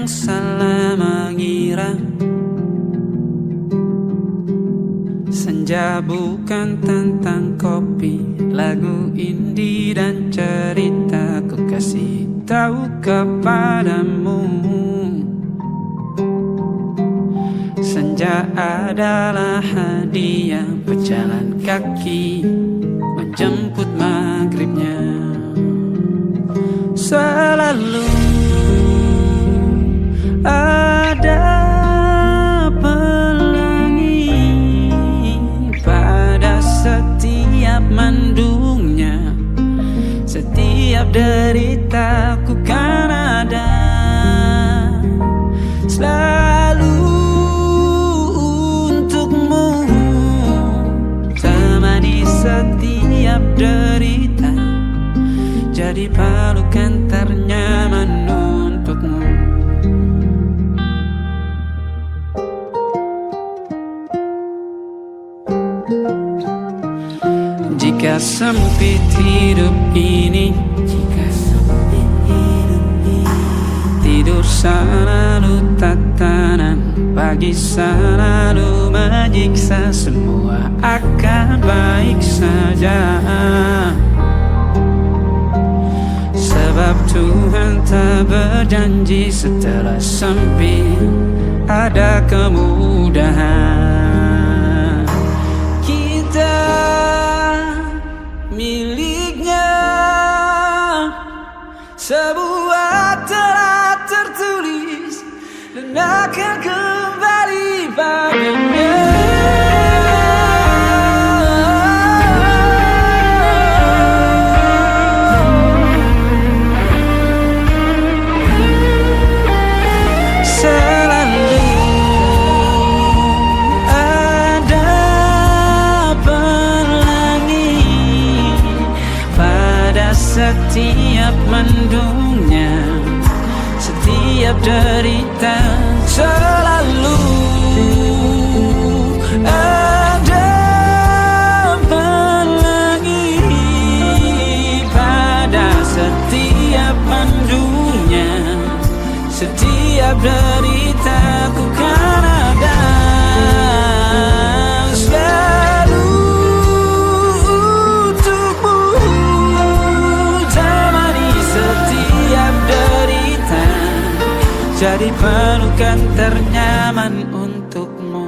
yang salah mengira senja bukan tentang kopi, lagu indie dan cerita ku kasih tahu kepadamu. Senja adalah hadiah pejalan kaki menjemput maghribnya. Selalu ada pelangi pada setiap mendungnya. Setiap deritaku kan ada selalu untukmu, temani setiap derita, jadi pelukan ternyaman untukmu. Jika sempit hidup ini, tidur selalu tatanan, pagi selalu menyiksa, semua akan baik saja. Sebab Tuhan tak berjanji setelah sempit ada kemudahan. Kita miliknya, sebuah telah tertulis dan akan kembali padanya. Setiap mendungnya, setiap derita, selalu ada pelangi pada setiap mendungnya. Setiap derita ku kan ada selalu untukmu, jadi pelukan ternyaman untukmu.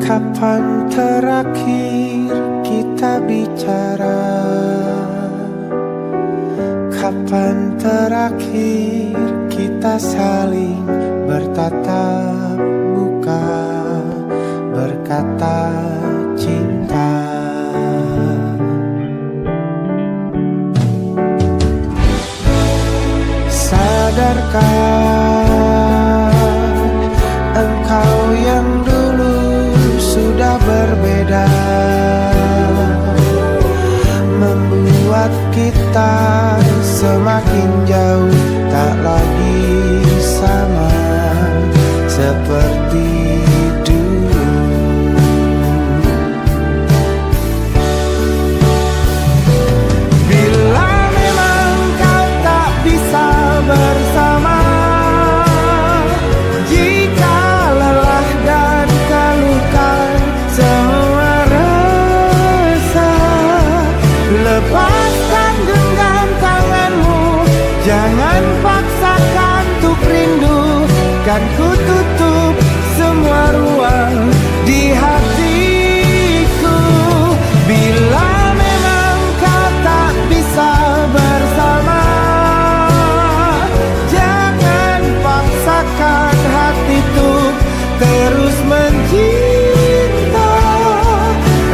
Kapan terakhir kita bicara? Kapan terakhir kita saling bertatap muka, berkata cinta? Sadarkah engkau yang dulu sudah berbeda, membuat kita semakin jauh, tak lagi sama seperti dulu. Bila memang kau tak bisa bersama, lepaskan genggam tanganmu, jangan paksakan untuk rindu, kan ku tutup semua ruang di hatiku. Bila memang kau tak bisa bersama, jangan paksakan hati untuk terus mencinta.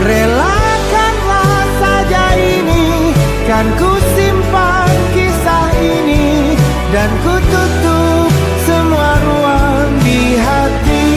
Relakanlah saja ini, kan ku simpan kisah ini dan ku tutup semua ruang di hatiku.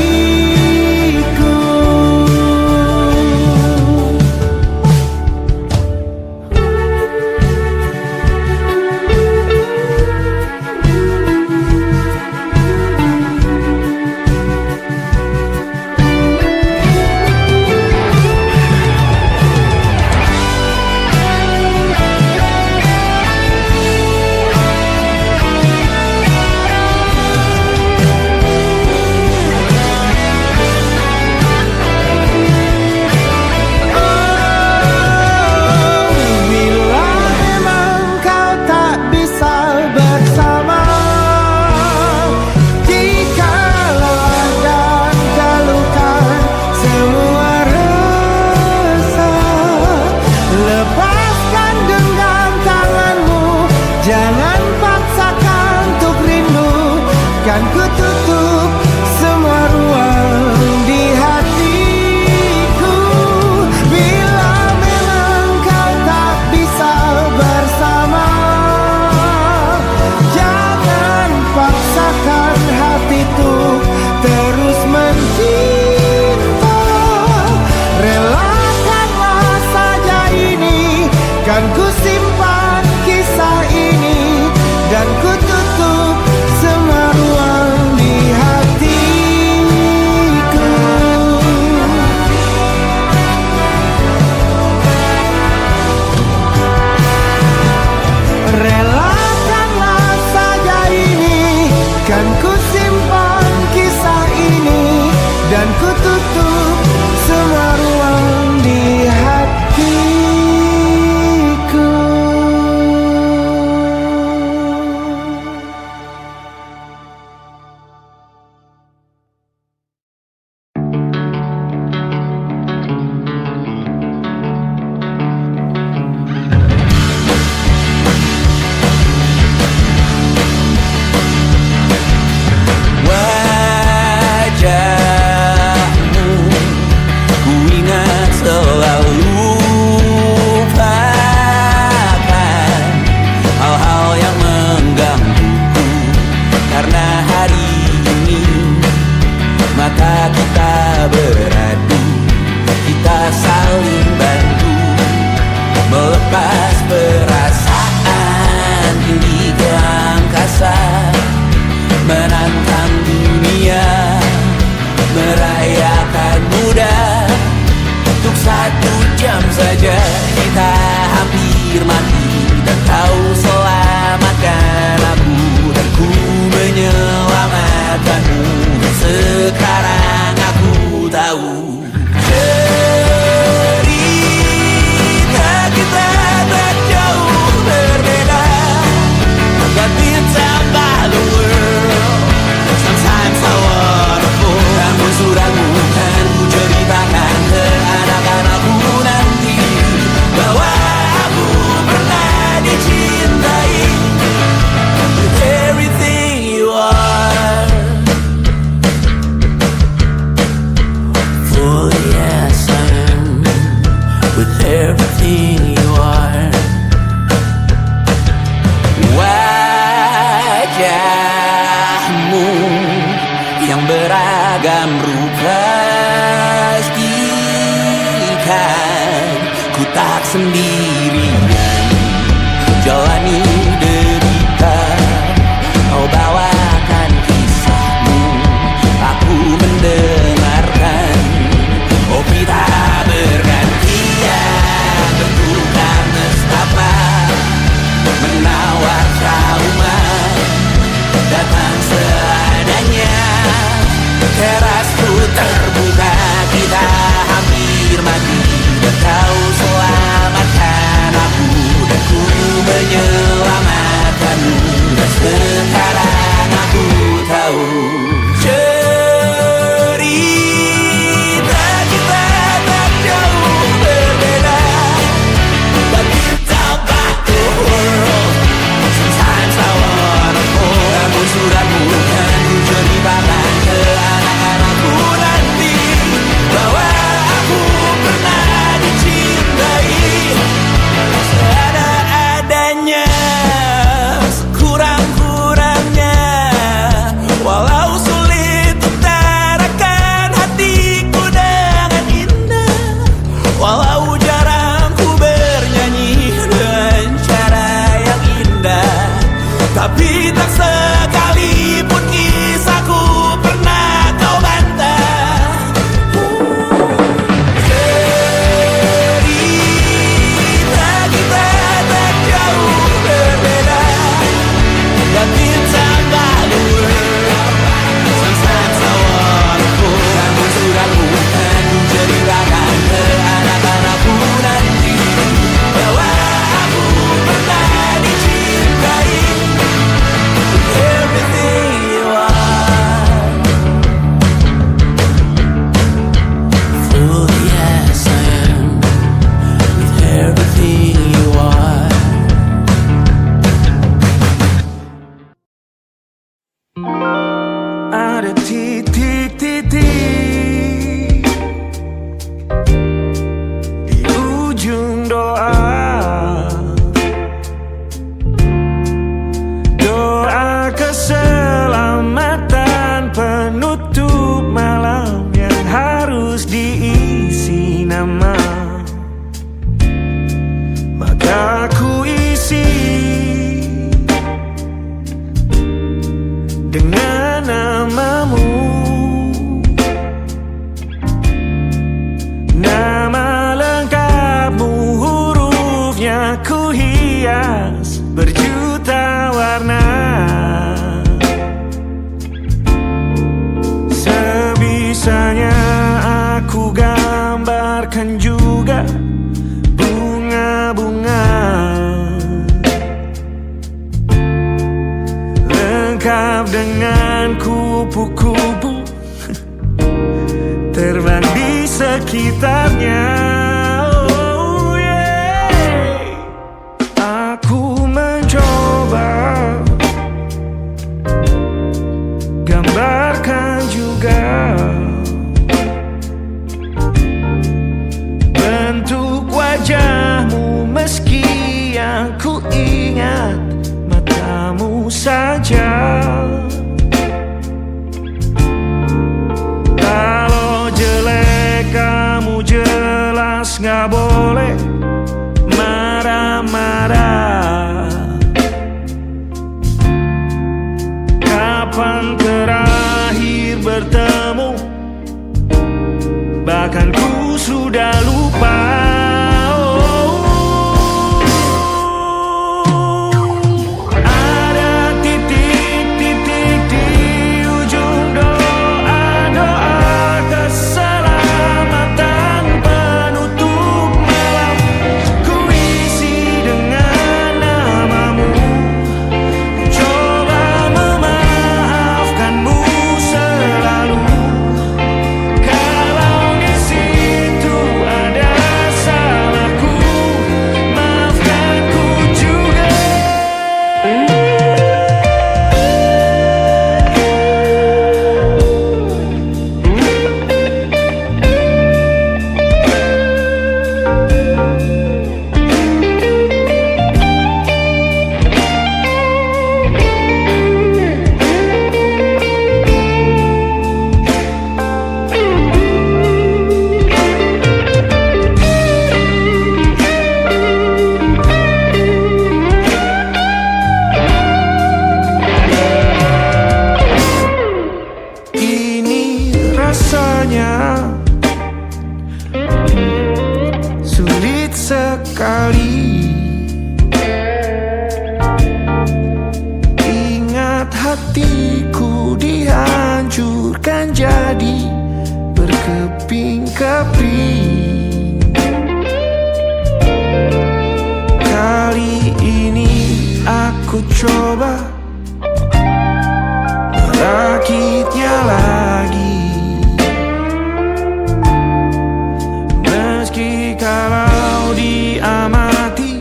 Jangan paksakan untuk rindu, kan ku tutup semua ruang di hatiku. Bila memang kau tak bisa bersama, jangan paksakan hatiku terus mencinta. Relakanlah saja ini, kan ku simpan kisah ini dan ku tutup semua ruang di hatiku. Relakanlah saja ini, kan ku simpan kisah ini dan ku tutup semua ruang di hatiku. Wajahmu ku ingat selalu, lupakan hal-hal yang menggangguku. Karena hari ini mata kita beradu, kita saling bantu melepas perasaan tinggi ke angkasa, menantang dunia, merayakan muda. Untuk 1 jam saja kita hampir mati, dan kau selamatkan aku dan ku menyelamatkanmu. Sekarang aku tahu cerita kita tak jauh berbeda, but it's about the world. Sometimes I wanna fall. Namun suratmu kan ku ceritakan ke anak-anakku nanti bahwa aku pernah dicintai with everything you are. Fully as I am, with everything you are. Wajahmu yang beragam rupa, pastikan ku tak sendirian jalani derita. Kau bawakan kisahmu, aku mendengarkan. Oh kita bergantian bentukan nestapa, menawar trauma datang seadanya. Terasku terbuka, kita hampir mati, dan kau selamatkan aku dan ku menyelamatkanmu. Dan sekarang aku tahu cerita kita tak jauh berbeda, but it's about the world. Sometimes I wanna fall. Namun suratmu kan ku ceritakan ke anak-anakku nanti bahwa aku pernah dengan namamu. Nama lengkapmu, hurufnya ku hias berjuta warna. Sebisanya aku gambarkan juga bunga-bunga, lengkap dengan kupu-kupu terbang di sekitarnya. Oh yeah. Aku mencoba gambarkan juga bentuk wajahmu, meski yang ku ingat matamu saja. Kalau jelek kamu jelas gak boleh marah-marah. Kapan terakhir bertemu, bahkan ku sudah lupa. Rasanya sulit sekali ingat hatiku dihancurkan jadi berkeping-keping. Kali ini aku coba merakitnya lagi. Kalau diamati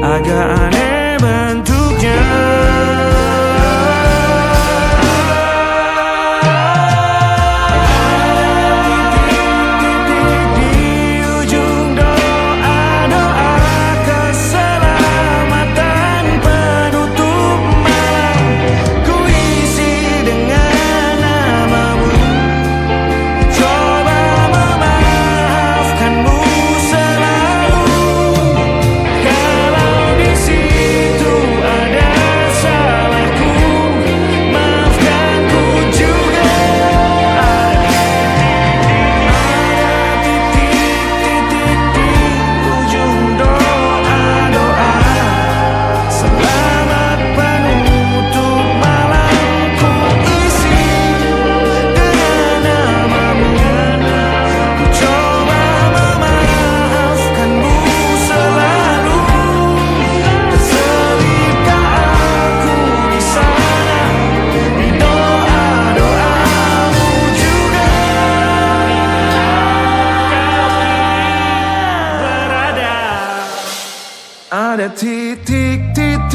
agak aneh bentuknya. Ada titik-titik.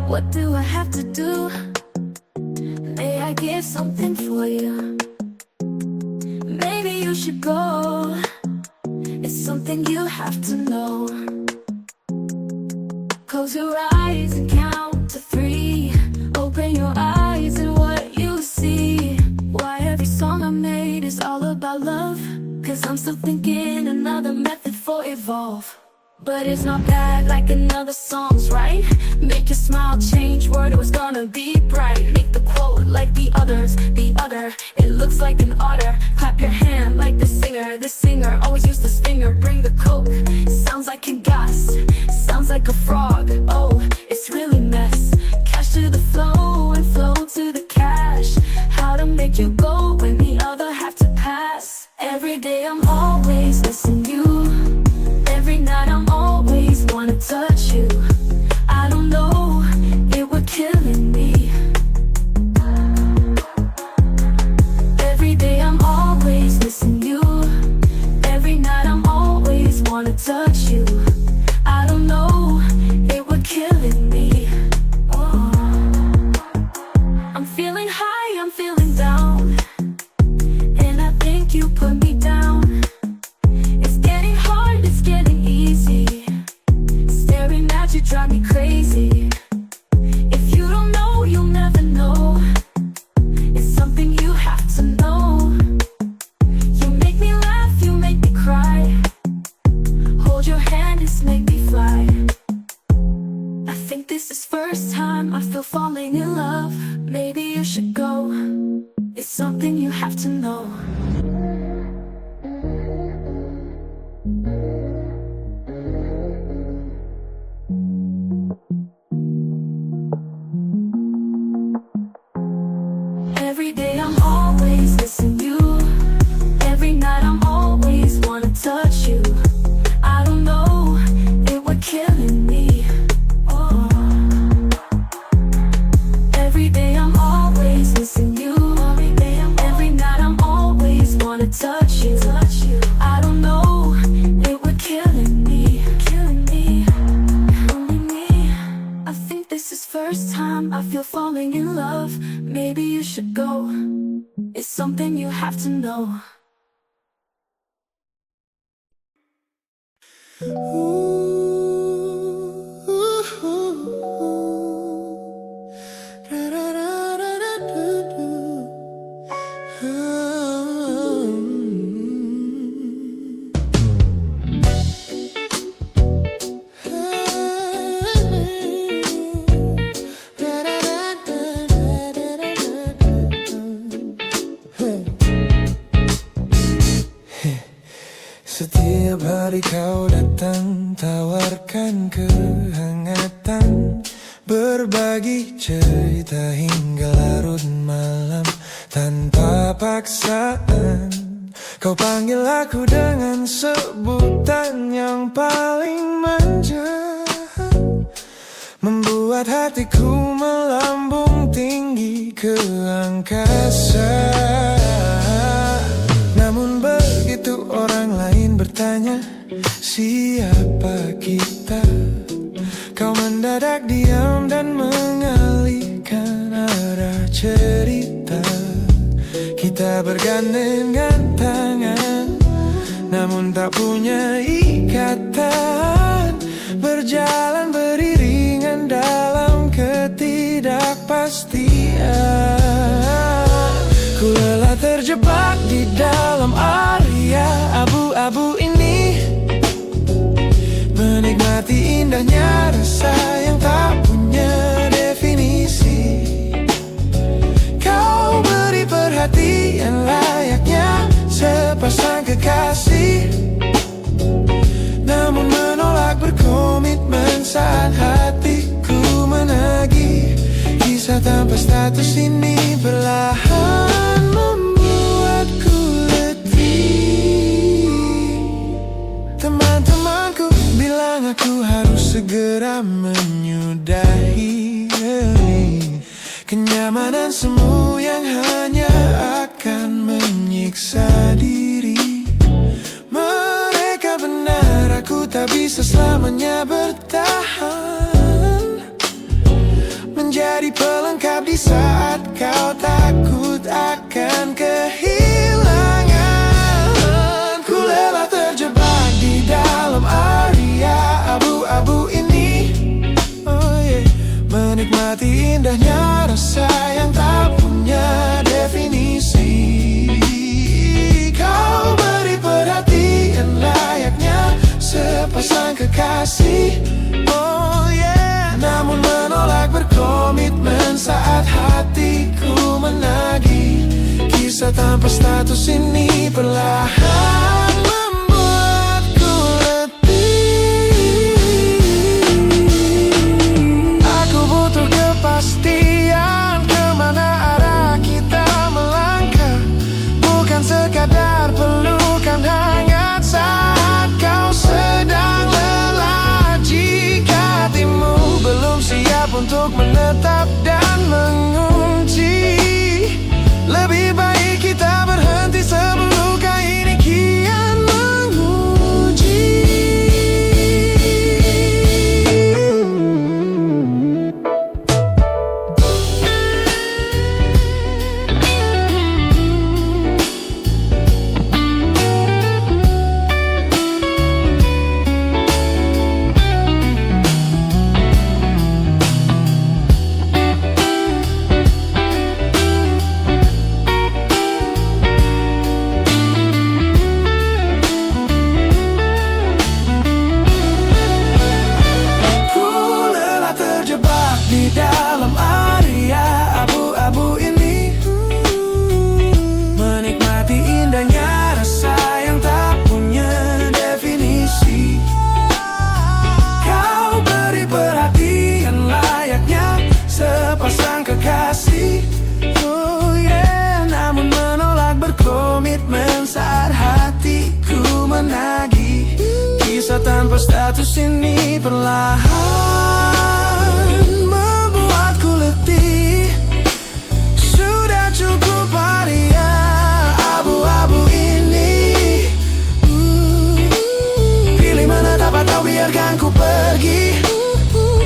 What do I have to do? May I get something for you? Maybe you should go. It's something you have to know. Close your eyes and count to 3. Open your eyes and what you see. Why but it's not bad like another song's, right? Make your smile change, word it was gonna be bright. Make the quote like the others, the other, it looks like an otter. Clap your hand like the singer always used to finger. Bring the coke, sounds like a gas, sounds like a frog. Oh, it's really mess. Cash to the flow and flow to the cash. How to make you go when the other have to pass. Every day I'm always missing you. Every night I'm always wanna touch you. I don't know, it would killing me. Every day I'm always missing you. Every night I'm always wanna touch you. I don't know, it would killing me. Oh. I'm feeling high, I'm feeling down, and I think you put me down. It's getting hard, it's getting easy. Staring at you drive me crazy. If you don't know, you'll never know. It's something you have to know. You make me laugh, you make me cry. Hold your hand, it's make me fly. I think this is first time I feel falling in love. Maybe you should go. It's something you have to know. Every day I'm always missing you. Every night I'm always wanna touch you. I don't know, it would killing me. Oh. Every day I'm always missing you. Every night I'm always wanna touch you. I don't know, it would killing me. Only me. I think this is first time I feel falling in love. Maybe you should go. It's something you have to know. Setiap hari kau datang, tawarkan kehangatan, berbagi cerita hingga larut malam tanpa paksaan. Kau panggil aku dengan sebutan yang paling manja, membuat hatiku melambung tinggi ke angkasa. Namun begitu orang lain bertanya, siapa kita? Kau mendadak diam dan mengalihkan arah cerita. Kita bergandengan tangan, namun tak punya ikatan, berjalan beriringan dalam ketidakpastian. Ku lelah terjebak di dalam area abu-abu ini, menikmati indahnya rasa yang tak punya definisi. Kau beri perhatian layaknya sepasang kekasih, namun menolak berkomitmen saat hatiku menagih. Kisah tanpa status ini perlahan membuatku letih. Teman-temanku bilang aku harus segera menyudahi kenyamanan semu yang hanya akan menyiksa diri. Mereka benar, aku tak bisa selamanya bertahan, menjadi pelengkap di saat kau takut akan kehilangan. Ku lelah terjebak di dalam area abu-abu ini, menikmati indahnya rasa yang tak punya definisi. Kau beri perhatian layaknya sepasang kekasih, status ini perlahan membuatku letih. Aku butuh kepastian kemana arah kita melangkah, bukan sekadar pelukan hangat saat kau sedang lelah. Jika hatimu belum siap untuk menetap dan mengunci, lebih baik kita berhenti sebelum luka ini kian menguji. Di dalam area abu-abu ini, menikmati indahnya rasa yang tak punya definisi. Kau beri perhatian layaknya sepasang kekasih, oh yeah. Namun menolak berkomitmen saat hatiku menagih. Kisah tanpa status ini perlahan sudah cukup area abu-abu ini. Pilih menetap atau biarkan ku pergi.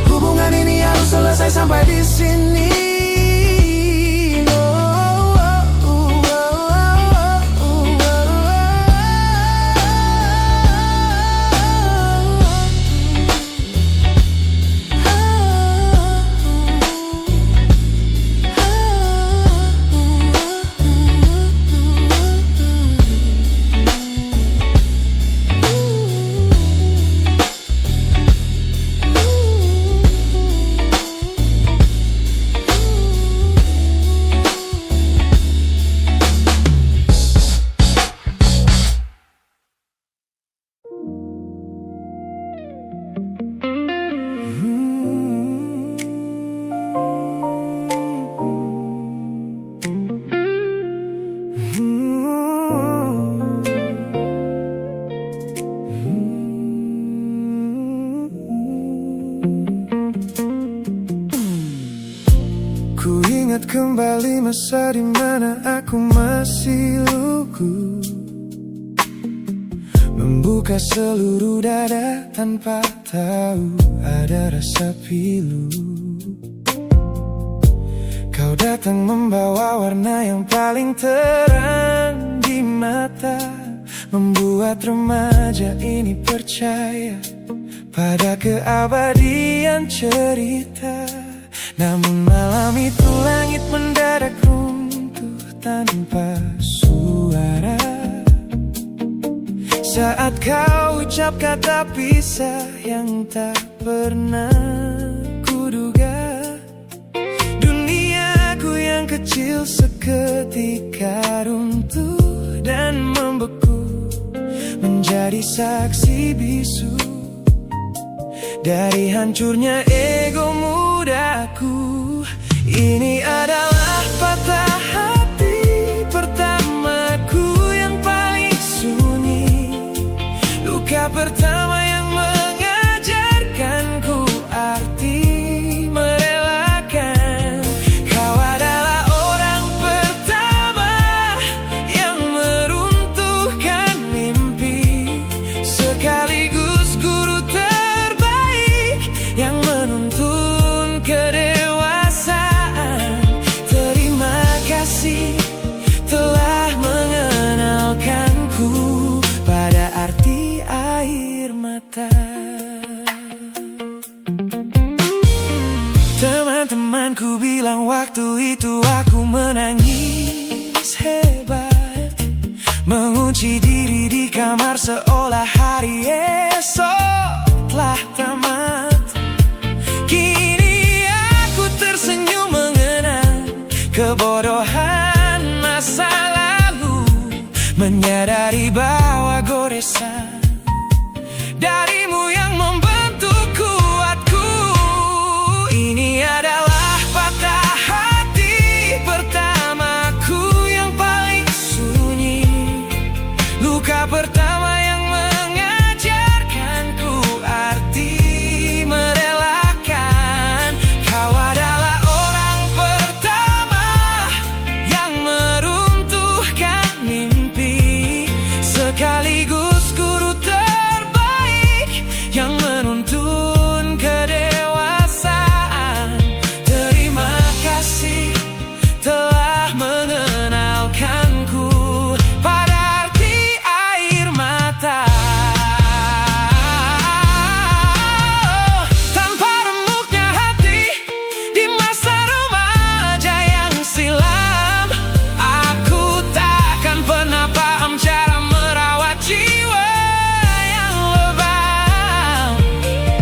Hubungan ini harus selesai sampai di sini. Ku ingat kembali masa di mana aku masih lugu, membuka seluruh dada tanpa tahu ada rasa pilu. Kau datang membawa warna yang paling terang di mata, membuat remaja ini percaya pada keabadian cerita. Namun malam itu langit mendadak runtuh tanpa suara saat kau ucap kata pisah yang tak pernah kuduga. Duniaku yang kecil seketika runtuh dan membeku, menjadi saksi bisu dari hancurnya ego mudaku. Ini adalah patah hati pertamaku yang paling sunyi, luka pertama yang mengajarkanku arti merelakan. Kau adalah orang pertama yang meruntuhkan mimpi, sekaligus guru terbaik yang menuntun kedewasaan. Terima kasih telah mengenalkanku pada arti air mata. Teman-temanku bilang waktu itu aku menangis hebat, mengunci diri di kamar seolah hari esok telah tamat. Kini aku tersenyum mengenang kebodohan masa lalu. menyadari bahwa goresan darimu yang membentuk kuatku. Ini adalah patah hati pertamaku yang paling sunyi, luka pertama yang mengajarkanku arti merelakan. Kau adalah orang pertama yang meruntuhkan mimpi, sekaligus guru terbaik yang menuntun kedewasaan. Terima kasih telah mengenalkanku pada arti air mata. Tanpa remuknya hati di masa remaja yang silam, aku takkan pernah paham cara merawat jiwa yang lebam.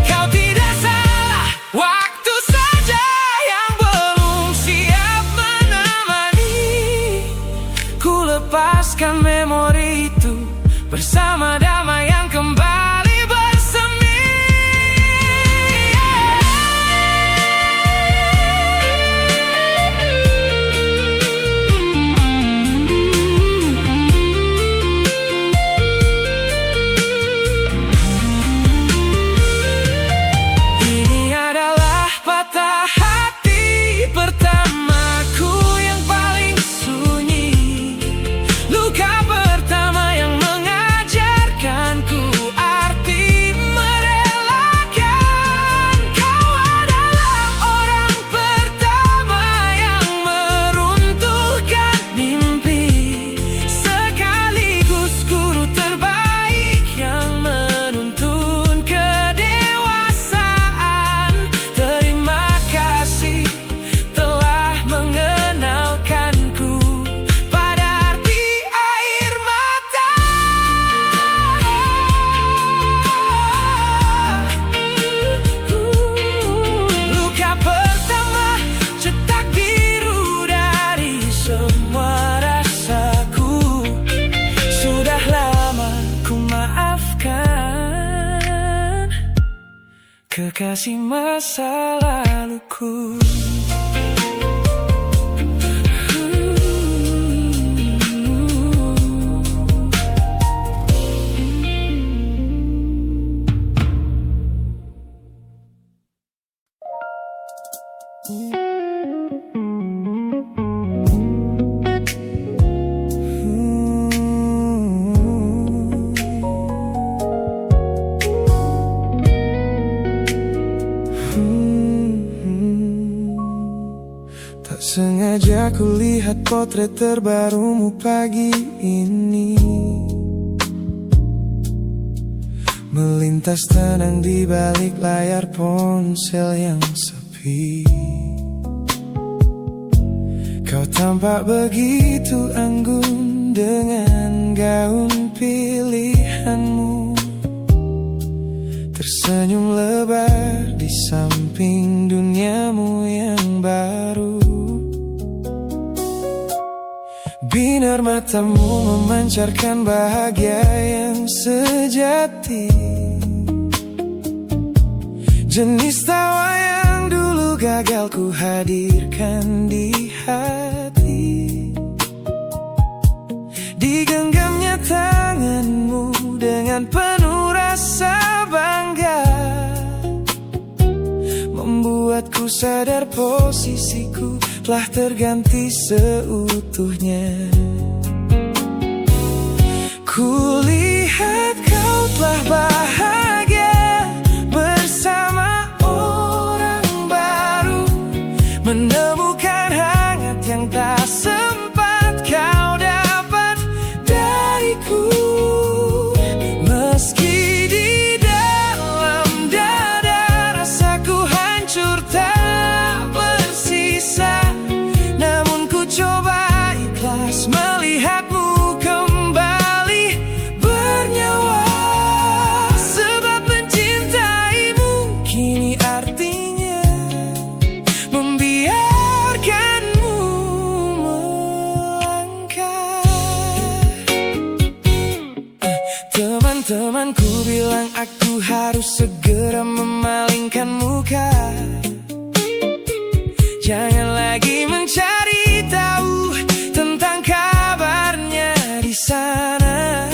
Kau tidak salah, waktu saja yang belum siap menemani. Ku lepaskan memori itu bersama damai yang kembali bersemi. Ini adalah patah hati pertamaku yang paling sunyi, luka pertama yang mengajarkanku arti merelakan. Kau adalah orang pertama yang meruntuhkan mimpi, sekaligus guru terbaik yang menuntun kedewasaan. Terima kasih telah mengenalkanku pada arti air mata. Luka pertama, cetak biru dari semua rasaku. Sudah lama ku maafkan kekasih masa laluku. Tak sengaja ku lihat potret terbarumu pagi ini, melintas tenang di balik layar ponsel yang sepi. Kau tampak begitu anggun dengan gaun pilihanmu, tersenyum lebar di samping duniamu yang baru. Binar matamu memancarkan bahagia yang sejati, jenis tawa yang dulu gagal ku hadirkan di hati. Digenggamnya tanganmu dengan penuh rasa bangga, membuatku sadar posisiku telah terganti seutuhnya. Kulihat kau telah bahagia bersama orang baru, menemukan hangat yang tak sempat kau dapat dariku. Meski di dalam dada rasaku hancur tak bersisa, namun ku coba ikhlas melihatmu kembali bernyawa. Sebab mencintaimu kini artinya membiarkanmu Temanku bilang aku harus segera memalingkan muka. Jangan lagi mencari tahu tentang kabarnya di sana.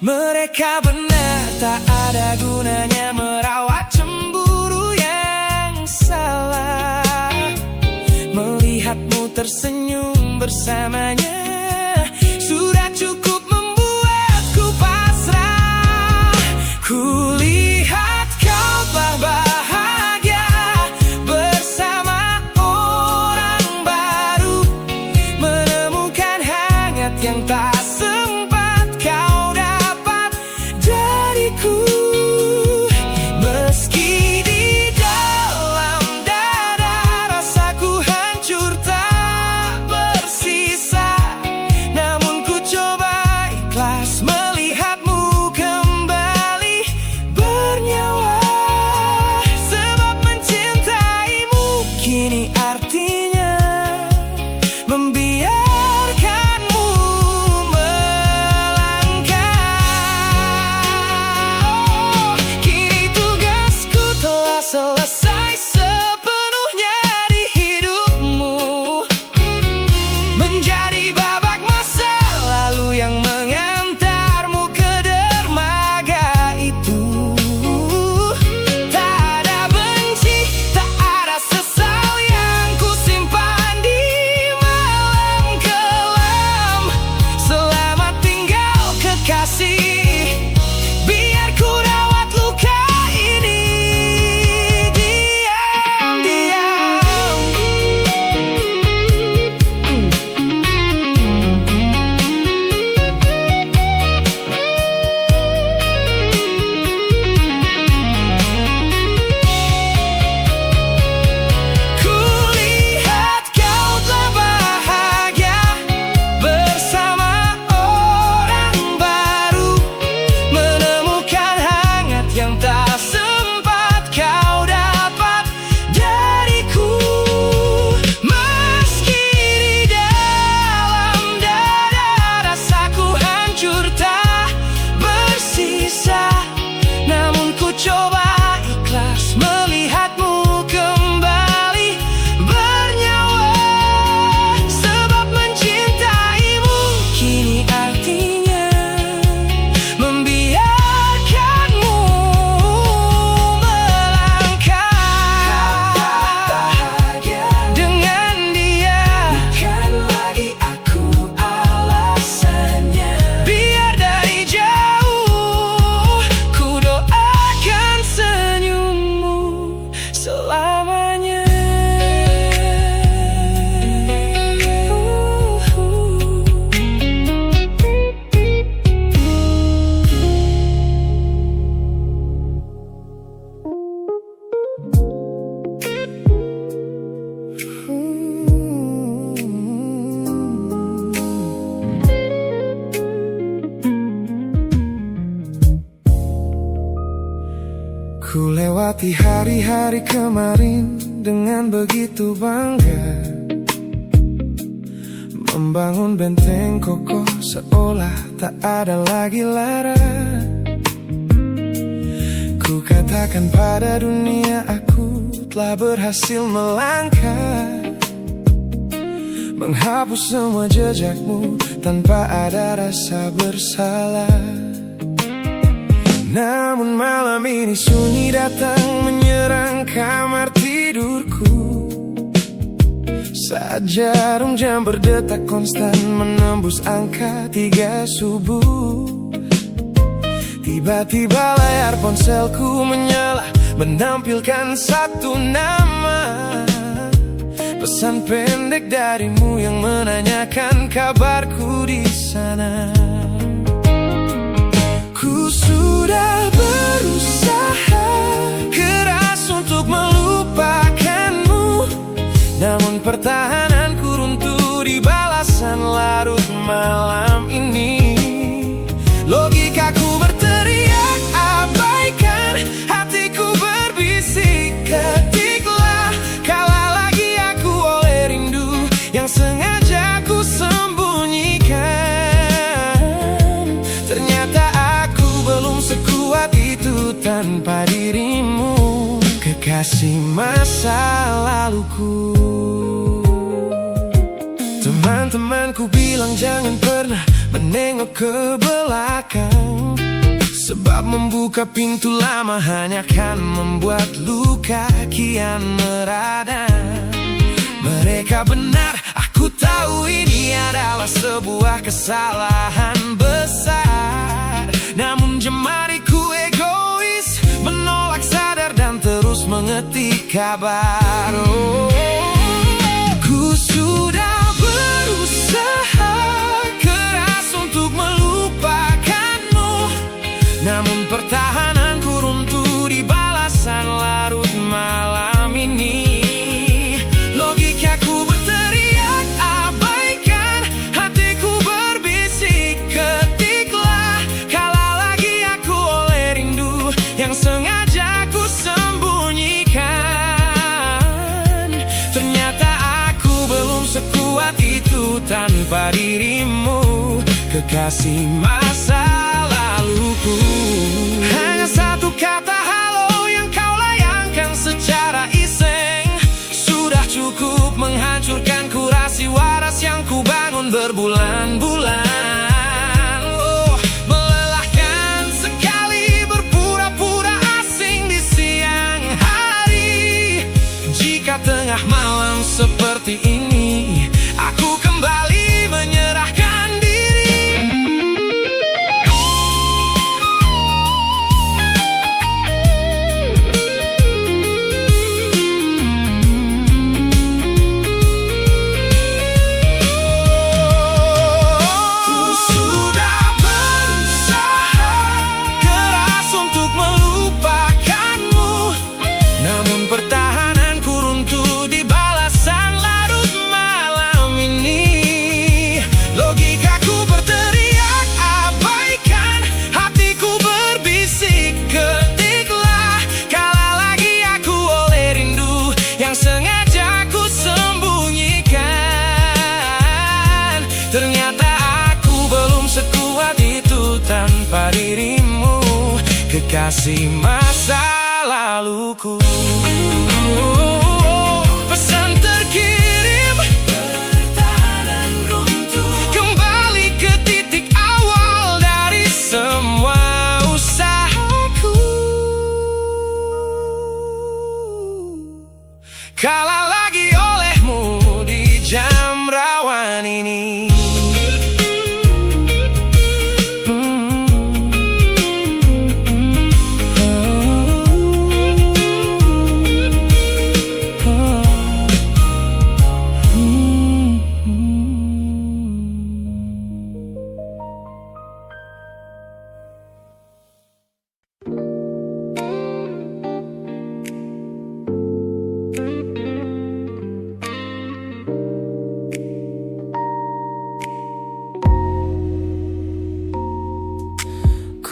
Mereka benar, tak ada gunanya merawat cemburu yang salah. Melihatmu tersenyum bersamanya sudah cukup membuatku pasrah. Kulihat kau telah bahagia bersama orang baru, menemukan hangat yang tak sempat kau dapat dariku. Meski di dalam dada rasaku hancur tak bersisa, namun ku coba ikhlas melihatmu kembali bernyawa. Sebab mencintaimu kini artinya membiarkanmu melangkah. Kini tugasku telah selesai sepenuhnya di hidupmu, menjadi babak masa lalu yang mengantarmu ke dermaga itu. Tak ada benci, tak ada sesal yang ku simpan di malam kelam. Selamat tinggal kekasih, biar ku rawat luka ini diam-diam. Kulihat kau telah bahagia bersama orang baru, menemukan hangat yang tak sempat kau dapat dariku. Meski di dalam dada rasaku hancur tak bersisa, namun ku coba ikhlas melihatmu kembali bernyawa. Sebab mencintaimu kini artinya membiarkanmu melangkah. Dengan dia bukan lagi aku alasannya. Biar dari jauh ku doakan senyummu selamanya. Ku lewati hari-hari kemarin dengan begitu bangga, membangun benteng kokoh seolah tak ada lagi lara. Ku katakan pada dunia aku telah berhasil melangkah, menghapus semua jejakmu tanpa ada rasa bersalah. Namun malam ini sunyi datang menyerang kamar tidurku. Saat jarum jam berdetak konstan menembus angka 3 subuh, tiba-tiba layar ponselku menyala menampilkan satu nama. Pesan pendek darimu yang menanyakan kabarku di sana. Ku sudah berusaha keras untuk melupakanmu, namun pertahananku runtuh di balasan larut malam ini. Logikaku berteriak abaikan, hatiku berbisik ketiklah. Kalah lagi aku oleh rindu yang sengaja ku sembunyikan. Ternyata aku masa laluku. Teman-temanku bilang jangan pernah menengok ke belakang, sebab membuka pintu lama hanya akan membuat luka kian meradang. Mereka benar, aku tahu ini adalah sebuah kesalahan besar. Namun jemariku egois, menolak sadar dan terus mengetik kabar. Ku sudah berusaha keras untuk melupakanmu, namun pertahananku runtuh di balasan larut malam ini. Logikaku berteriak abaikan, hatiku berbisik ketiklah. Kalah lagi aku oleh rindu yang sengaja ku sembunyikan. Ternyata aku belum sekuat itu tanpa dirimu, kekasih masa laluku. Hanya satu kata halo yang kau layangkan secara iseng sudah cukup menghancurkan kurasi waras yang ku bangun berbulan-bulan. Oh, melelahkan sekali berpura-pura asing di siang hari. Jika tengah malam seperti ini aku kembali menyerahkan diri. Ku sudah berusaha keras untuk melupakanmu, namun pertahananku runtuh di balasan larut malam ini. Logikaku berteriak abaikan, hatiku berbisik ketiklah. Kalah lagi aku oleh rindu yang sengaja ku sembunyikan. Ternyata aku belum sekuat itu tanpa dirimu, kekasih masa laluku. Pesan terkirim, pertahanan runtuh, kembali ke titik awal dari semua usahaku. Kalah lagi olehmu di jam rawan ini.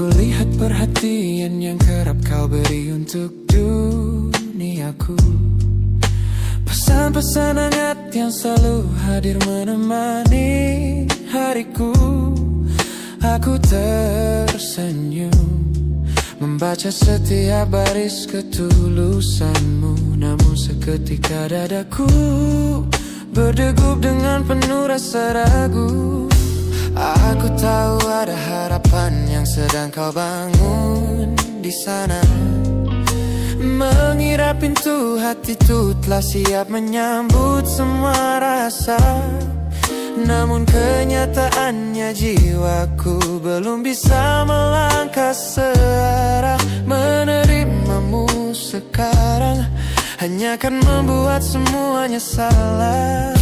Kulihat perhatian yang kerap kau beri untuk duniaku, pesan-pesan hangat yang selalu hadir menemani hariku. Aku tersenyum membaca setiap baris ketulusanmu, namun seketika dadaku berdegup dengan penuh rasa ragu. Aku tahu ada harapan yang sedang kau bangun di sana. Mengira pintu hati itu telah siap menyambut semua rasa, namun kenyataannya jiwaku belum bisa melangkah searah. Menerimamu sekarang hanya akan membuat semuanya salah.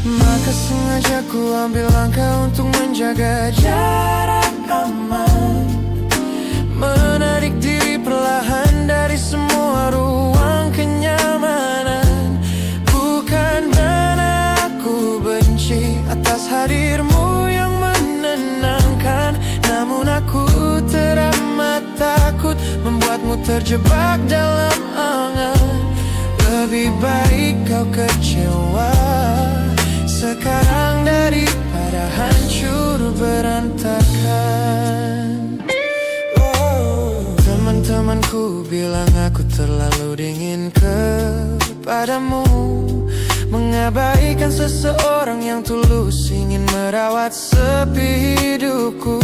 Maka sengaja ku ambil langkah untuk menjaga jarak aman, menarik diri perlahan dari semua ruang kenyamanan. Bukan karena aku benci atas hadirmu yang menenangkan, namun aku teramat takut membuatmu terjebak dalam angan. Lebih baik kau kecewa sekarang daripada hancur berantakan. Teman-temanku Aku bilang aku terlalu dingin kepadamu, mengabaikan seseorang yang tulus ingin merawat sepi hidupku.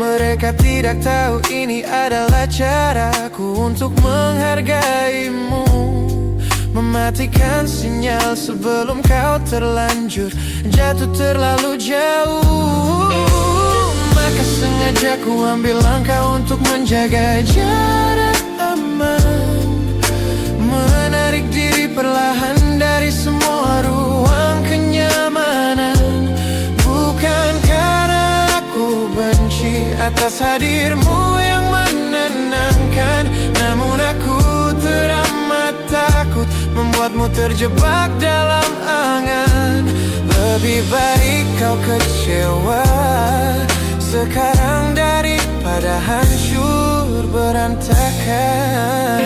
Mereka tidak tahu ini adalah caraku untuk menghargaimu, mematikan sinyal sebelum kau terlanjur jatuh terlalu jauh. Maka sengaja ku ambil langkah untuk menjaga jarak aman, menarik diri perlahan dari semua ruang kenyamanan. Bukan karena aku benci atas hadirmu yang menenangkan, namun aku teramat takut membuatmu terjebak dalam angan. Lebih baik kau kecewa sekarang daripada hancur berantakan.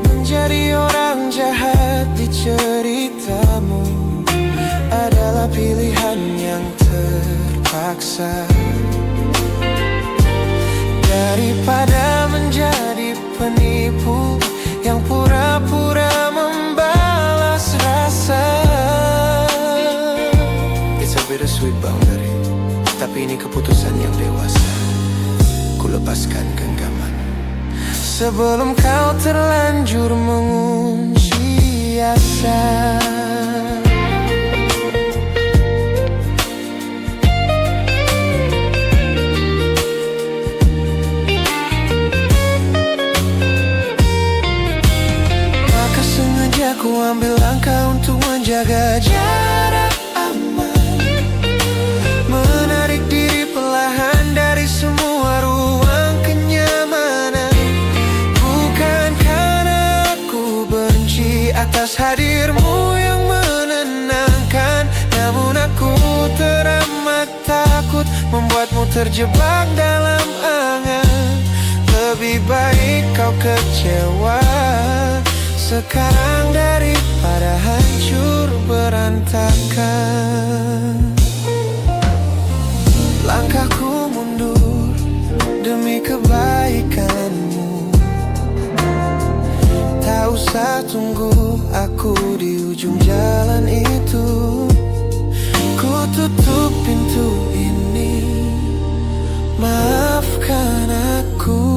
Menjadi orang jahat di ceritamu adalah pilihan yang terpaksa, daripada menjadi penipu yang pura-pura membalas rasa. It's a bittersweet boundary, tapi ini keputusan yang dewasa. Ku lepaskan genggaman sebelum kau terlanjur mengunci asa. Maka sengaja ku ambil langkah untuk menjaga jarak aman, menarik diri perlahan dari semua ruang kenyamanan. Bukan karena aku benci atas hadirmu yang menenangkan, namun aku teramat takut membuatmu terjebak dalam angan. Lebih baik kau kecewa sekarang daripada hancur berantakan. Langkahku mundur demi kebaikanmu. Tak usah tunggu aku di ujung jalan itu. Ku tutup pintu ini, maafkan aku.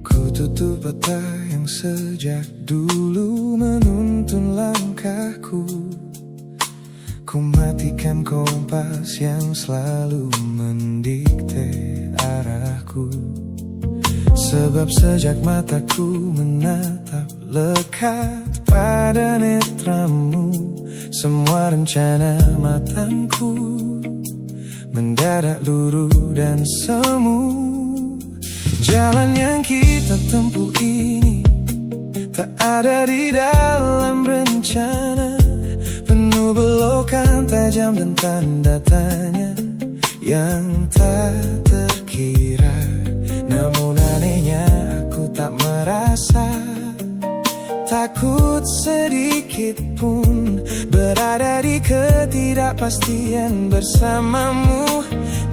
Ku tutup mata yang sejak dulu menuntun langkahku. Ku matikan kompas yang selalu mendikte arahku. Sebab sejak mataku menatap lekat pada netramu, semua rencana matangku mendadak luruh dan semu. Jalan yang kita tempuh ini tak ada di dalam rencana, penuh belokan tajam dan tanda tanya yang tak terkira. Namun anehnya aku tak merasa takut sedikit pun berada di ketidakpastian bersamamu.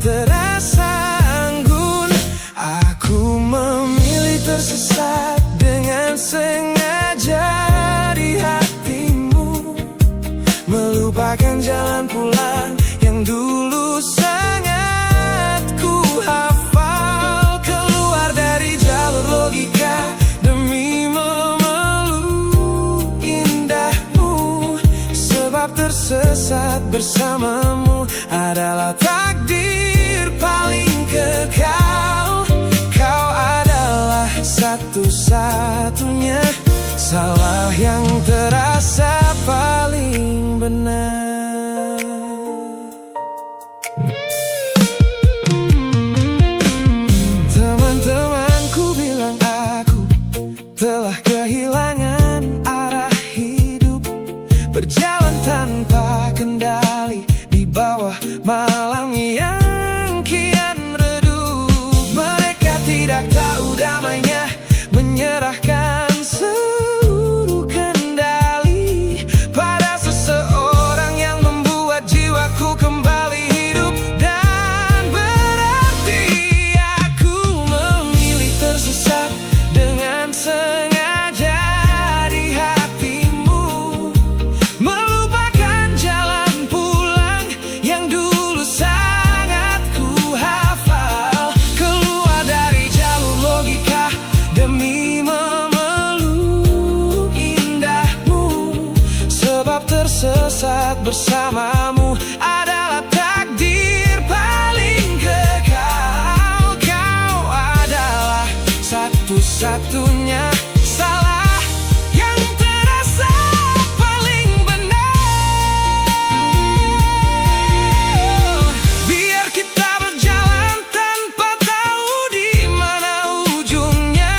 Terasa anggun, aku memilih tersesat dengan sengaja di hatimu, melupakan jalan pulang yang dulu sangat ku hafal. Keluar dari jalur logika demi memeluk indahmu, sebab tersesat bersamamu adalah takdir paling kekal. Kau adalah satu-satunya salah yang terasa paling benar. Teman-temanku bilang aku telah kehilangan arah hidup, berjalan tanpa kendali di bawah malam yang kian redup. Mereka tidak tahu damainya menyerahkan seluruh kendali pada seseorang yang membuat jiwaku kembali hidup. Dan berarti aku memilih tersesat dengan sengaja di hatimu, melupakan jalan pulang yang dulu sangat ku hafal, keluar dari jalur logika demi memeluk indahmu. Sebab tersesat bersamamu adalah takdir paling kekal. Kau adalah satu-satunya salah yang terasa paling benar. Biar kita berjalan tanpa tahu di mana ujungnya,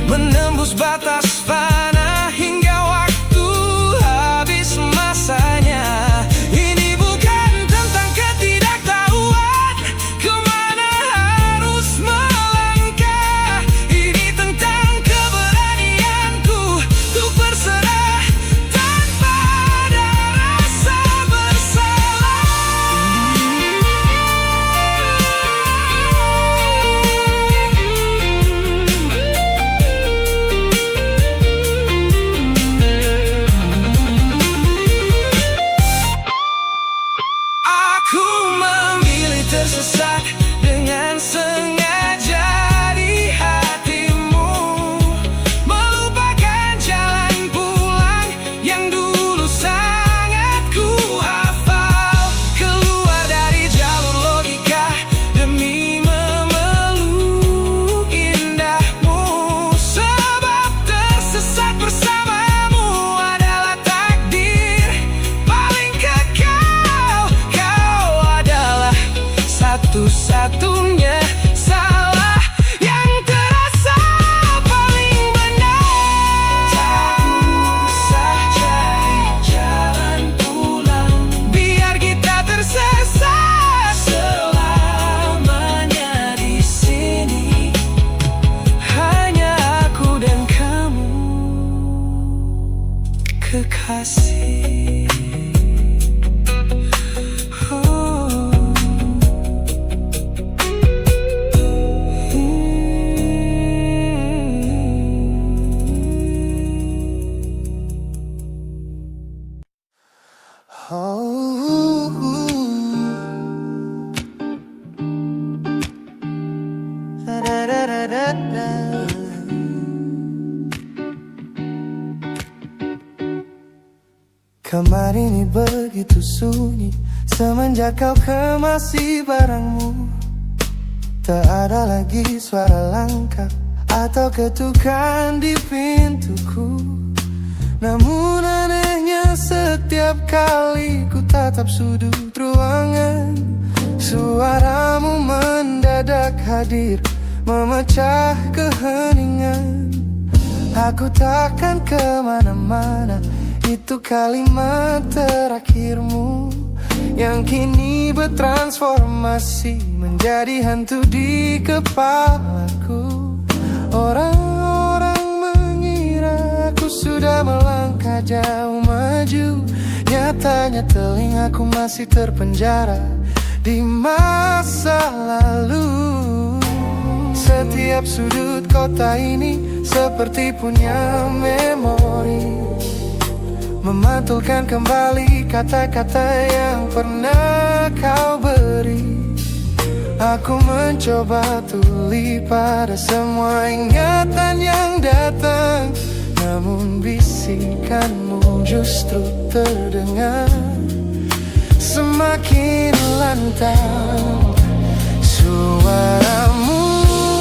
menembus batas fana hingga waktu habis masanya. Ini bukan tentang ketidaktahuan kemana harus melangkah, ini tentang keberanianku untuk berserah tanpa ada rasa Aku memilih tersesat dengan sengaja di hatimu, melupakan jalan pulang yang dulu sangat ku hafal, keluar dari jalur logika demi memeluk indahmu. Sebab tersesat bersamamu adalah takdir paling kekal. Kau adalah satu-satunya salah yang terasa paling benar. Tak usah cari jalan pulang, biar kita tersesat selamanya di sini. Hanya aku dan kamu, kekasih. Kamar ini begitu sunyi semenjak kau kemasi barangmu. Tak ada lagi suara langkah atau ketukan di pintuku. Namun anehnya setiap kali ku tatap sudut ruangan, suaramu mendadak hadir memecah keheningan. Aku takkan kemana-mana, itu kalimat terakhirmu yang kini bertransformasi menjadi hantu di kepalaku. Orang-orang mengira aku sudah melangkah jauh maju, nyatanya telingaku masih terpenjara di masa lalu. Setiap sudut kota ini seperti punya memori, memantulkan kembali kata-kata yang pernah kau beri. Aku mencoba tuli pada semua ingatan yang datang, namun bisikanmu justru terdengar semakin lantang. Suaramu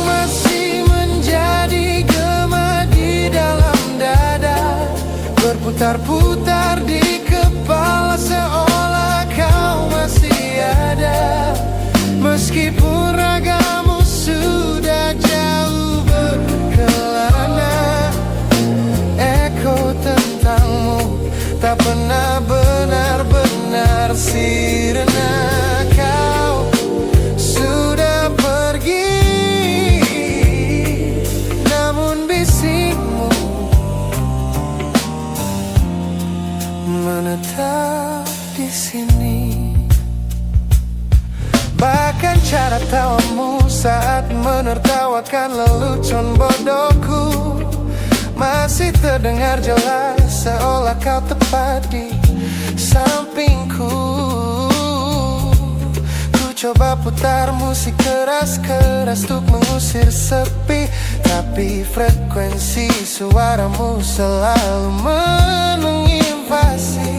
masih menjadi gema di dalam mendengar sirena kau sudah pergi, namun bisikmu menetap di sini. Bahkan cara tawamu saat menertawakan lelucon bodohku masih terdengar jelas, seolah kau tepat di sampingku. Ku coba putar musik keras-keras untuk mengusir sepi, tapi frekuensi suaramu selalu menginvasi.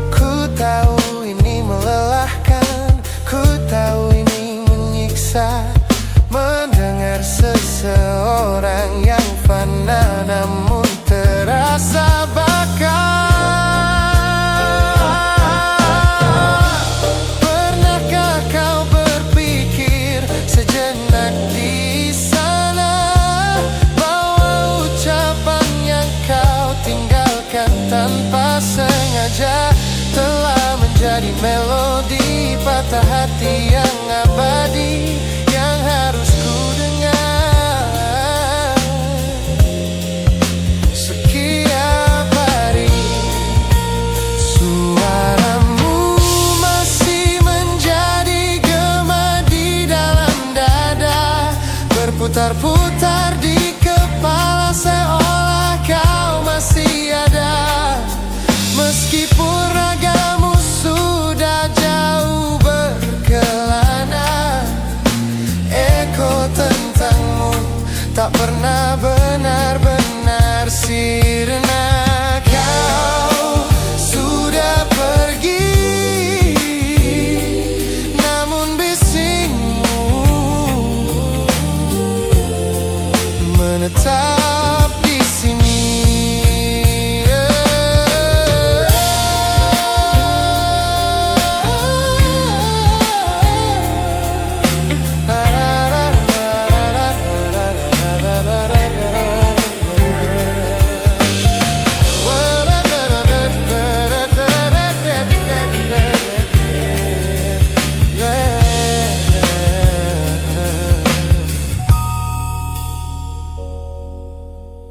Ku tahu ini melelahkan, ku tahu ini menyiksa, mendengar seseorang yang fana namun terasa bakal. Pernahkah kau berpikir sejenak di sana bahwa ucapan yang kau tinggalkan tanpa sengaja telah menjadi melodi patah hati yang abadi yang harus ku dengar setiap hari. Suaramu masih menjadi gema di dalam dada, berputar-putar di kepala seolah kau masih ada. Meskipun ragamu sudah jauh berkelana, eko tentangmu tak pernah benar-benar sirna. Kau sudah pergi, namun bisikmu menetap di sini.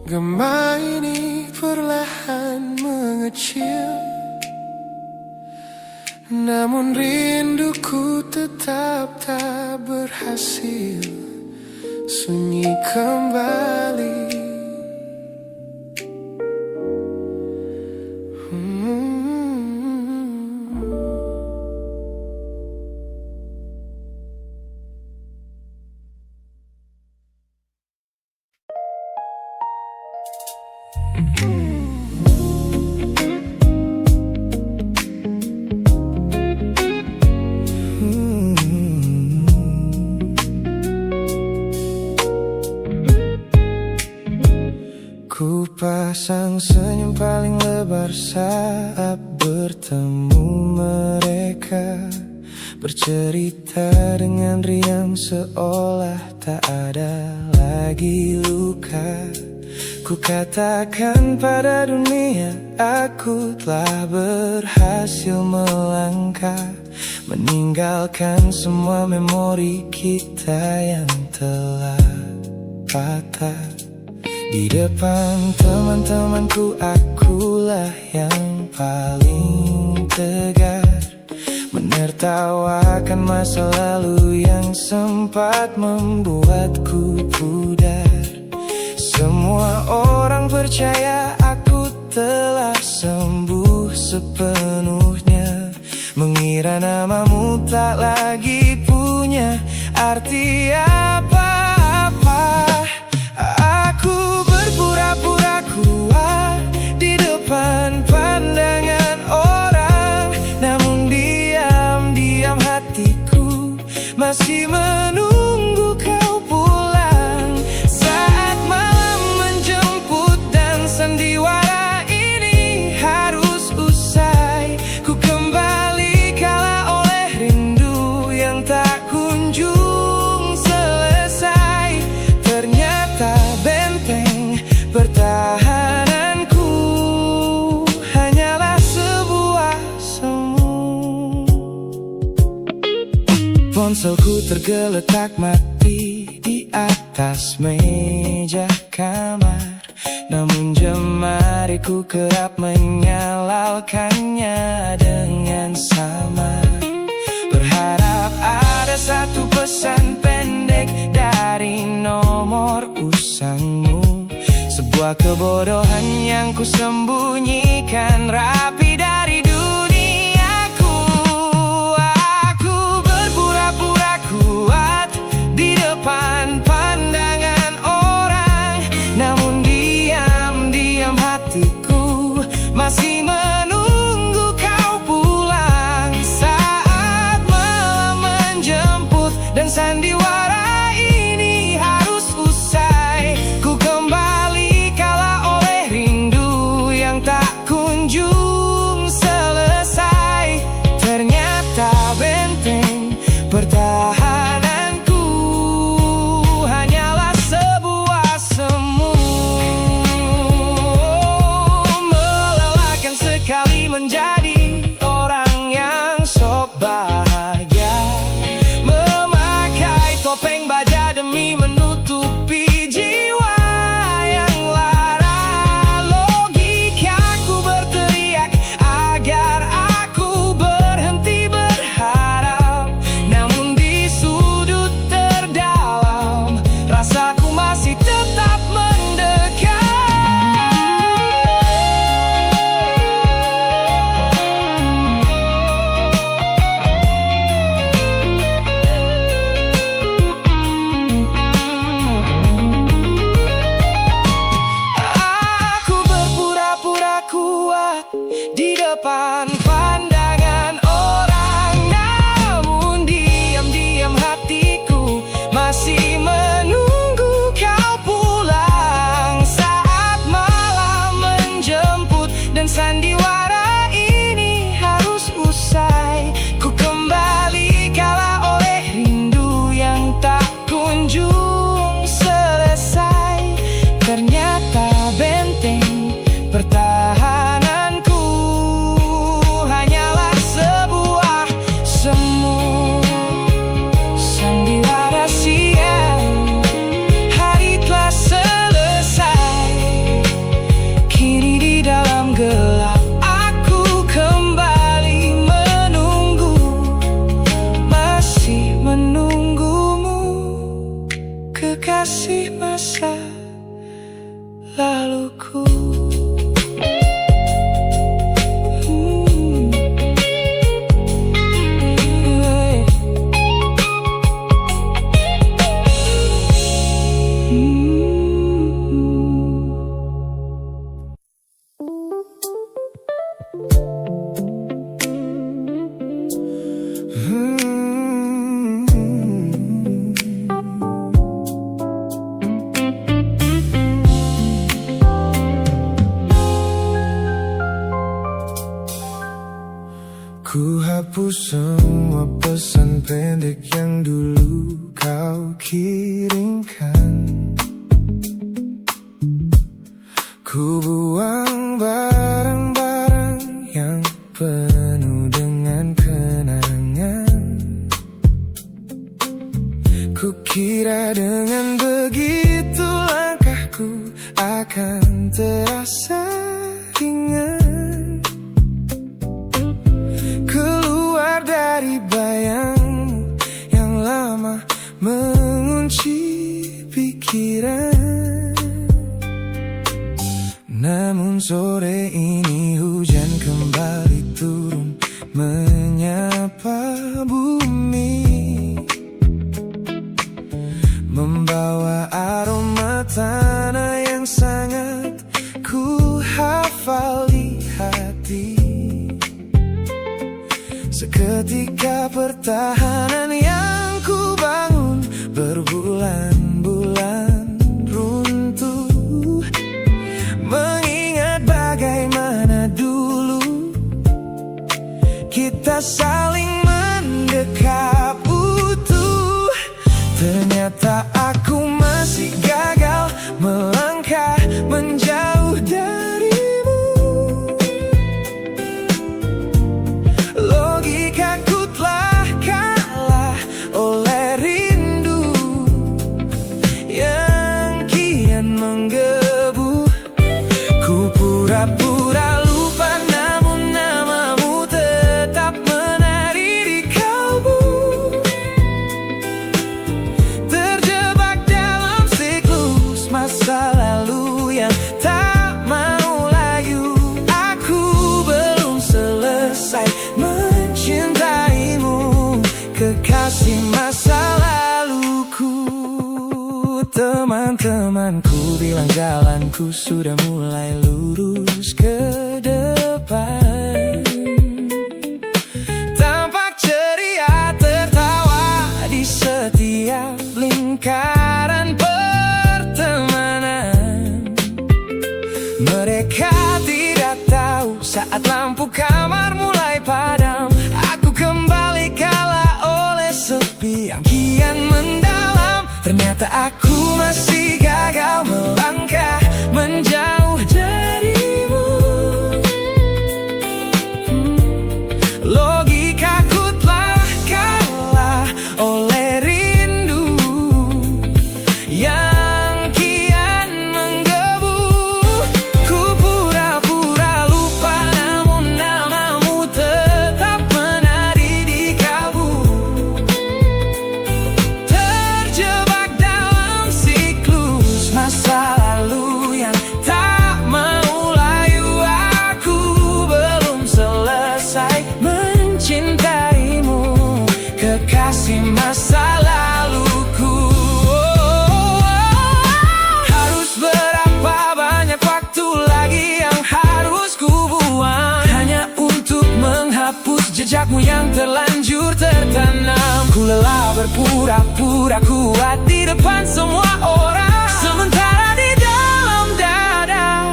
Gema ini perlahan mengecil, namun rinduku tetap tak berhasil sunyi kembali. Ku pasang senyum paling lebar saat bertemu mereka, bercerita dengan riang seolah tak ada lagi luka. Ku katakan pada dunia aku telah berhasil melangkah, meninggalkan semua memori kita yang telah patah. Di depan teman-temanku akulah yang paling tegar, menertawakan masa lalu yang sempat membuatku pudar. Semua orang percaya aku telah sembuh sepenuhnya, mengira namamu tak lagi punya arti apa-apa. Aku berpura-pura kuat di depan pandangan orang, namun diam-diam hatiku masih menunggu kau pulang. Saat malam menjemput dan sandiwara ini harus usai, ku kembali kalah oleh rindu yang tak kunjung selesai. Ternyata benteng pertahananku hanyalah sebuah semu. Ponselku tergeletak mati di atas meja kamar, namun jemariku kerap menyalakannya dengan samar. Berharap ada satu pesan pendek dari nomor usangmu, sebuah kebodohan yang kusembunyikan rapi dari duniaku. Aku berpura-pura kuat di depan pandangan orang, namun diam-diam hatiku masih menunggu kau pulang. Saat malam menjemput dan sandiwara ini harus usai, ku kembali kala oleh rindu yang tak kunjung selesai. Ternyata benteng pertahananku hanyalah sebuah semu, melelahkan sekali menjadi orang yang sok bahagia, memakai topeng baja demi menutupi jiwa yang lara. Logikaku berteriak agar aku berhenti berharap, namun di sudut terdalam rasaku masih tetap mendekat. Aku berpura-pura kuat di depan pandangan orang, namun diam-diam hatiku masih menunggu kau pulang. Saat malam menjemput dan sandiwara ini harus usai, ku kembali kala oleh rindu yang tak kunjung selesai. Ternyata benteng pertahananku hanyalah sebuah semu, sandiwara siang. Hari telah selesai, kini di dalam gelap aku kembali menunggu, masih menunggumu, kekasih masa laluku. Ku hapus semua pesan pendek yang dulu kau kirimkan. Ku buang barang-barang yang penuh dengan kenangan. Ku kira dengan begitu langkahku akan terasa ringan, keluar dari bayangmu yang lama mengunci pikiran. Namun sore ini hujan kembali turun menyapa bumi, membawa aroma tanah yang sangat ku hafal di hati. Seketika pertahanan yang ku bangun berbulan-bulan runtuh, mengingat bagaimana dulu kita saling mendekap utuh. Ternyata aku masih gagal melangkah menjauh darimu. Logikaku telah kalah teman-temanku bilang jalanku sudah mulai lurus ke depan. Tampak ceria tertawa di setiap lingkaran pertemanan. Mereka tidak tahu saat lampu kamar mulai padam, aku kembali kalah oleh sepi yang kian mendalam. Ternyata aku masih gagal melangkah menjauh darimu. Logikaku telah kalah oleh rindu yang kian menggebu. Ku pura-pura lupa, namun namamu tetap menari di kalbu. Terjebak dalam siklus masa lalu yang tak mau layu. Aku belum selesai mencintaimu, kekasih masa laluku. Harus berapa banyak waktu lagi yang harus ku buang hanya untuk menghapus jejakmu yang terlanjur tertanam. Ku lelah berpura-pura kuat di depan semua orang, sementara di dalam dada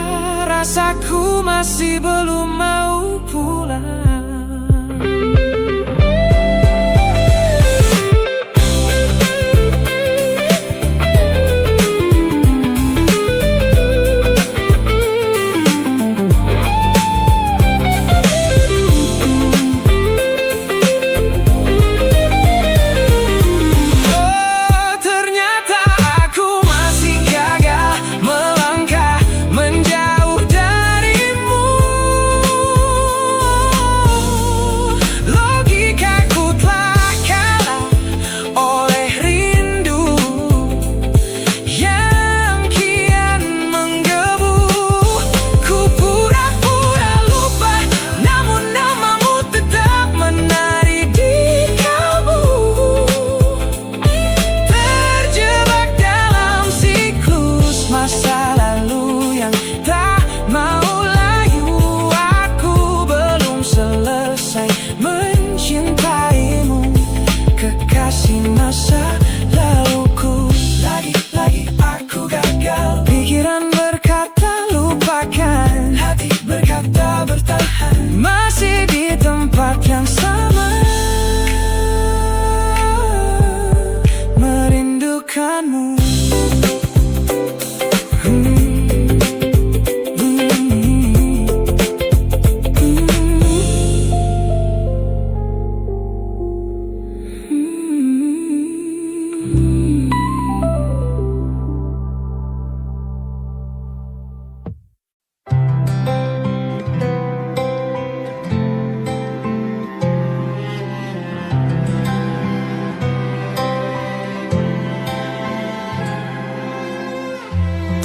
rasaku masih belum mau pulang. Ternyata aku masih gagal melangkah menjauh darimu. Logikaku telah kalah oleh rindu yang kian menggebu. Ku pura-pura lupa, namun namamu tetap menari di kalbu. Terjebak dalam siklus masa lalu yang tak mau layu. Aku belum selesai mencintaimu, kekasih masa laluku. Lagi-lagi aku gagal. Pikiran berkata lupakan, hati berkata bertahan, masih di tempat yang sama, merindukanmu.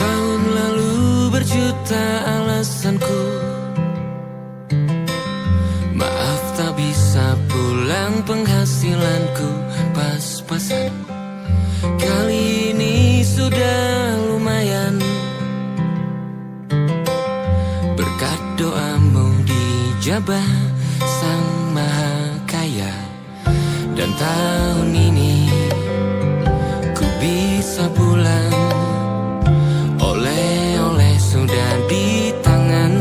Tahun lalu berjuta alasanku, maaf tak bisa pulang, penghasilanku pas-pasan. Kali ini sudah lumayan, berkat doamu dijabah Sang Maha Kaya. Dan tahun ini ku bisa pulang, oleh-oleh sudah di tangan.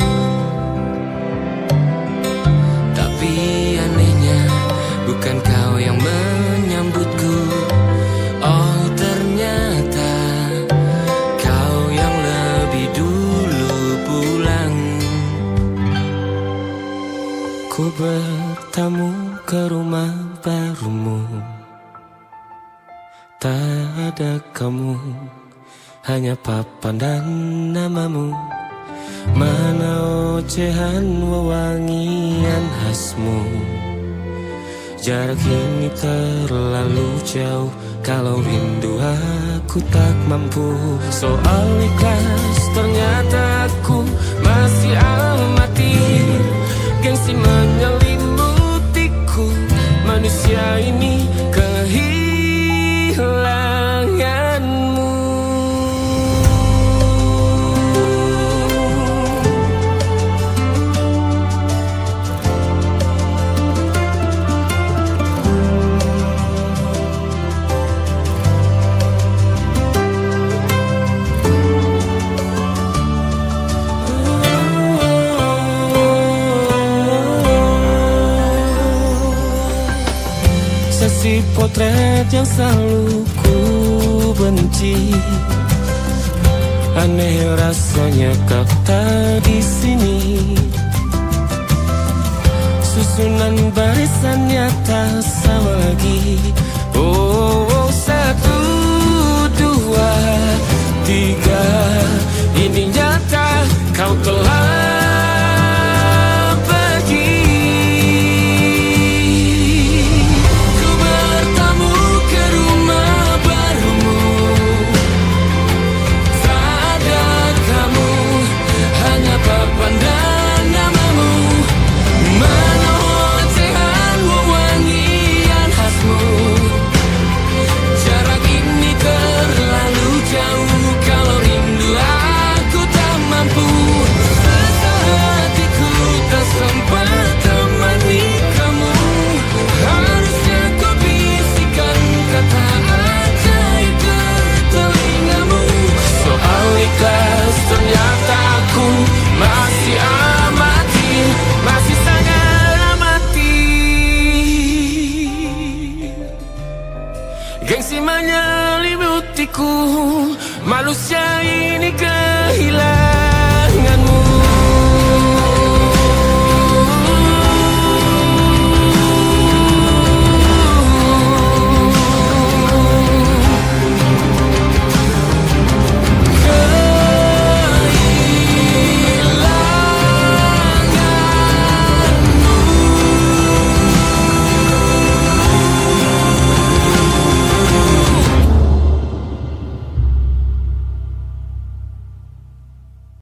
Tapi anehnya bukan kau yang menyambutku. Oh ternyata kau yang lebih dulu pulang. Ku bertamu ke rumah barumu, tak ada kamu, hanya papan dan namamu. Mana ocehan wewangian khasmu. Jarak ini terlalu jauh, kalau rindu aku tak mampu. Soal ikhlas ternyata aku masih amati, gengsi menyelimutiku. Manusia ini kehilanganmu. potret yang selalu ku benci. Aneh rasanya kau tak di sini. Susunan barisannya tak sama lagi. Oh, 1, 2, 3. Ini nyata kau telah pergi. Ku bertamu ke rumah barumu. Tak ada kamu, hanya papan dan namamu. Mana ocehan wewangian khasmu. Jarak ini terlalu jauh. Kalau rindu aku tak mampu. Hatiku tak sempat temani kamu. Harusnya kau bisikan kata ajaib ke telingamu. Soal ikhlas ternyata aku masih amati, masih sangat amati. Gengsi menyelimutiku, manusia ini kehilangan